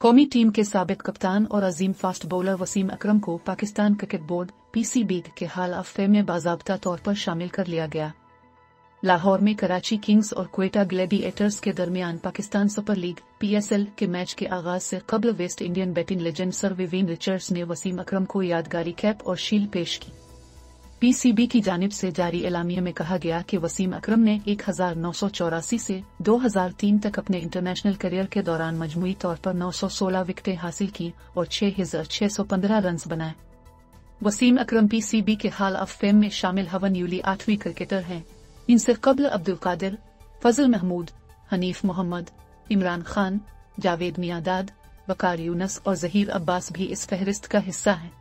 कौमी टीम के साबिक कप्तान और अजीम फास्ट बॉलर वसीम अकरम को पाकिस्तान क्रिकेट बोर्ड (PCB) के हाल ऑफ फेम में बाज़ाब्ता तौर पर शामिल कर लिया गया। लाहौर में कराची किंग्स और क्वेटा ग्लैडिएटर्स के दरमियान पाकिस्तान सुपर लीग (PSL) के मैच के आगाज से कबल West Indian batting legend sir Vivian Richards ने वसीम अकरम को यादगारी कैप और शील्ड पेश की। PCB की जानिब से जारी एलामिया में कहा गया कि वसीम अकरम ने 1984 से 2003 तक अपने इंटरनेशनल करियर के दौरान मजमूई तौर पर 916 विकेटें हासिल की और 6615 रन बनाए। वसीम अकरम PCB के हाल ऑफ फेम में शामिल हवन यूली 8वीं क्रिकेटर हैं। इनसे कबल अब्दुल कादिर, फजल महमूद, हनीफ मोहम्मद, इमरान खान, जावेद मियादाद, वकार यूनस और जहीर अब्बास भी इस फहरिस्त का हिस्सा हैं।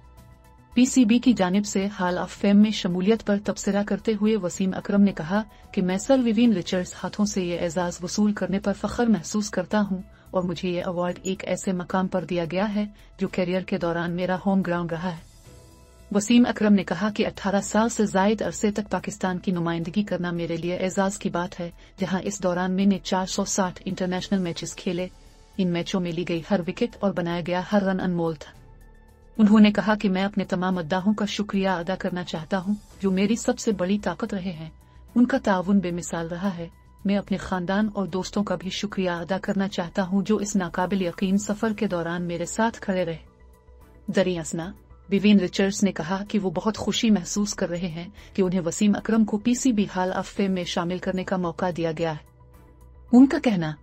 PCB की जानिब से हाल ऑफ फेम में शमूलियत पर तबसरा करते हुए वसीम अकरम ने कहा कि मैं सर विवियन रिचर्ड्स हाथों से ये एजाज वसूल करने पर फख्र महसूस करता हूँ और मुझे ये अवार्ड एक ऐसे मकाम पर दिया गया है जो करियर के दौरान मेरा होम ग्राउंड रहा है। वसीम अकरम ने कहा कि 18 साल से जायद अरसे तक पाकिस्तान की नुमाइंदगी करना मेरे लिए एजाज की बात है, जहाँ इस दौरान मैंने 460 इंटरनेशनल मैचेस खेले। इन मैचों में ली गई हर विकेट और बनाया गया हर रन अनमोल था। उन्होंने कहा कि मैं अपने तमाम मद्दाहों का शुक्रिया अदा करना चाहता हूं, जो मेरी सबसे बड़ी ताकत रहे हैं। उनका ताउन बेमिसाल रहा है। मैं अपने खानदान और दोस्तों का भी शुक्रिया अदा करना चाहता हूं, जो इस नाकाबिल यकीन सफर के दौरान मेरे साथ खड़े रहे। दरियासना विवियन रिचर्ड्स ने कहा कि वो बहुत खुशी महसूस कर रहे हैं कि उन्हें वसीम अकरम को PCB हाल ऑफ फेम में शामिल करने का मौका दिया गया है। उनका कहना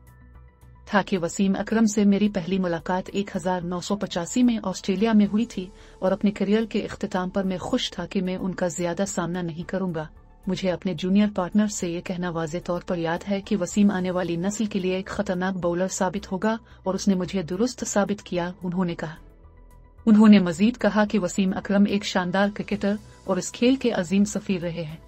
था कि वसीम अकरम से मेरी पहली मुलाकात 1985 में ऑस्ट्रेलिया में हुई थी और अपने करियर के इख्तिताम पर मैं खुश था कि मैं उनका ज्यादा सामना नहीं करूंगा। मुझे अपने जूनियर पार्टनर से ये कहना वाज़े तौर पर याद है कि वसीम आने वाली नस्ल के लिए एक खतरनाक बॉलर साबित होगा और उसने मुझे दुरुस्त साबित किया, उन्होंने कहा। उन्होंने मजीद कहा कि वसीम अकरम एक शानदार क्रिकेटर और इस खेल के अजीम सफीर रहे हैं।